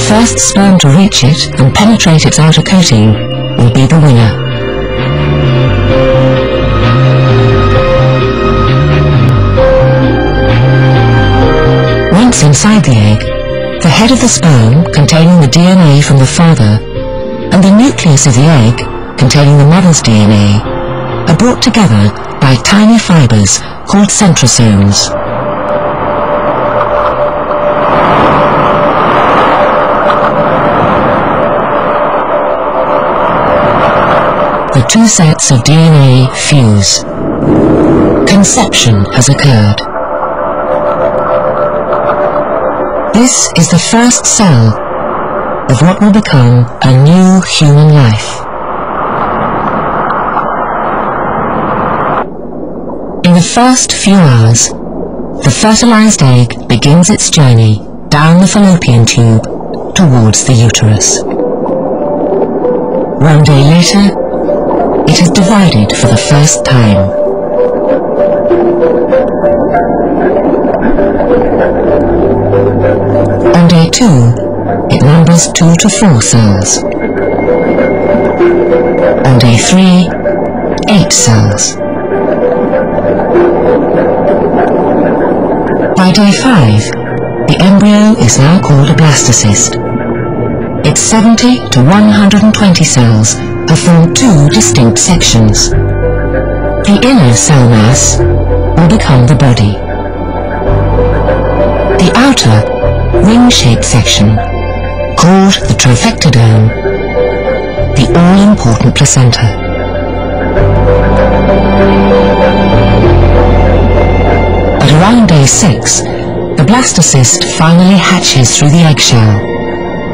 first sperm to reach it and penetrate its outer coating will be the winner. Once inside the egg, the head of the sperm, containing the DNA from the father, and the nucleus of the egg, containing the mother's DNA, are brought together by tiny fibres called centrosomes. The two sets of DNA fuse. Conception has occurred. This is the first cell of what will become a new human life. In the first few hours, the fertilized egg begins its journey down the fallopian tube towards the uterus. One day later, it is divided for the first time. On day 2, it numbers 2 to 4 cells. On day 3, 8 cells. By day 5, the embryo is now called a blastocyst. Its 70 to 120 cells have formed 2 distinct sections. The inner cell mass will become the body. The outer, ring-shaped section, called the trophectoderm, the all-important placenta. At around day 6, the blastocyst finally hatches through the eggshell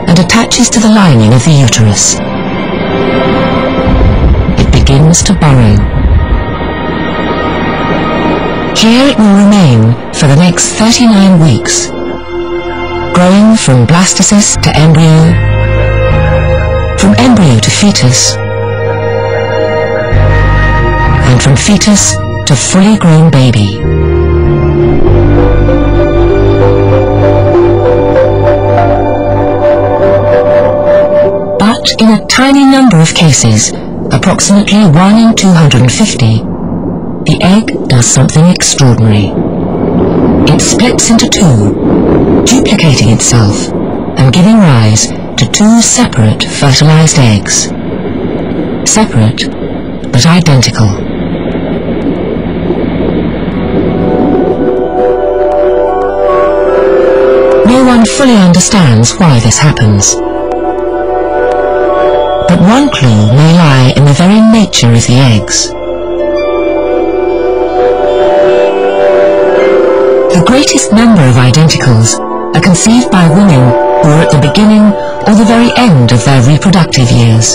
and attaches to the lining of the uterus. It begins to burrow. Here it will remain for the next 39 weeks, growing from blastocyst to embryo, from embryo to fetus, and from fetus to fully grown baby. But in a tiny number of cases, approximately 1 in 250, the egg does something extraordinary. It splits into 2, duplicating itself and giving rise to 2 separate fertilized eggs. Separate, but identical. No one fully understands why this happens. But one clue may lie in the very nature of the eggs. The greatest number of identicals are conceived by women who are at the beginning or the very end of their reproductive years.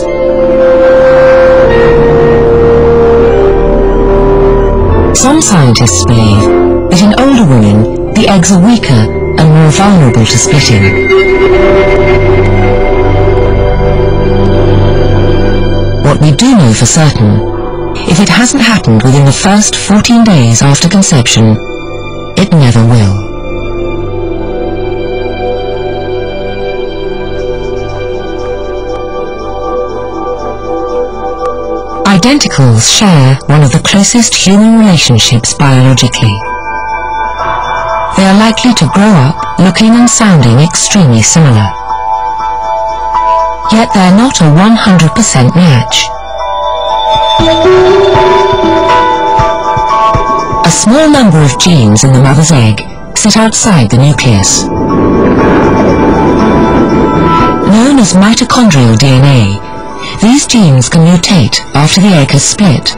Some scientists believe that in older women the eggs are weaker and more vulnerable to splitting. What we do know for certain, if it hasn't happened within the first 14 days after conception, it never will. Identicals share one of the closest human relationships biologically. They are likely to grow up looking and sounding extremely similar. Yet they're not a 100% match. A small number of genes in the mother's egg sit outside the nucleus. Known as mitochondrial DNA, these genes can mutate after the egg has split,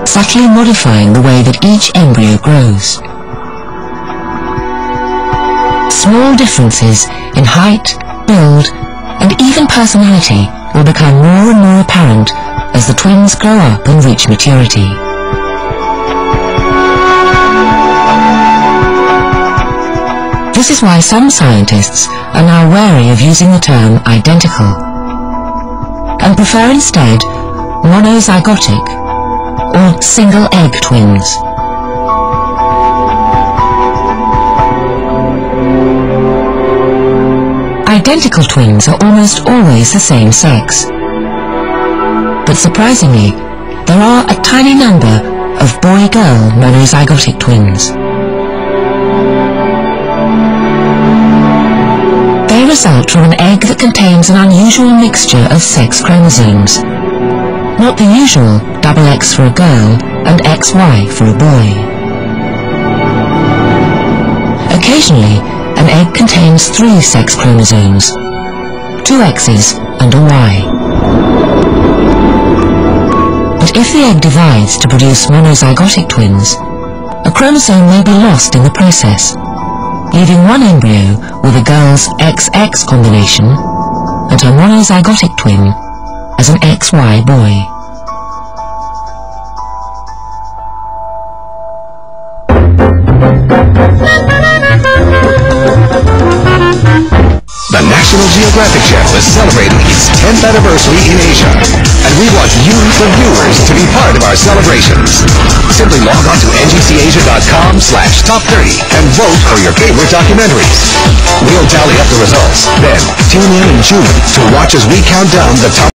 subtly modifying the way that each embryo grows. Small differences in height, build, and even personality will become more and more apparent as the twins grow up and reach maturity. This is why some scientists are now wary of using the term identical and prefer instead monozygotic or single egg twins. Identical twins are almost always the same sex. But surprisingly, there are a tiny number of boy-girl monozygotic twins. They result from an egg that contains an unusual mixture of sex chromosomes. Not the usual XX for a girl and XY for a boy. Occasionally, an egg contains 3 sex chromosomes, 2 X's and a Y. But if the egg divides to produce monozygotic twins, a chromosome may be lost in the process, leaving one embryo with a girl's XX combination and her monozygotic twin as an XY boy. The National Geographic Channel is celebrating its 10th anniversary in Asia, and we want you, the viewers, to be part of our celebrations. Simply log on to ngcasia.com/top30 and vote for your favorite documentaries. We'll tally up the results, then tune in June to watch as we count down the top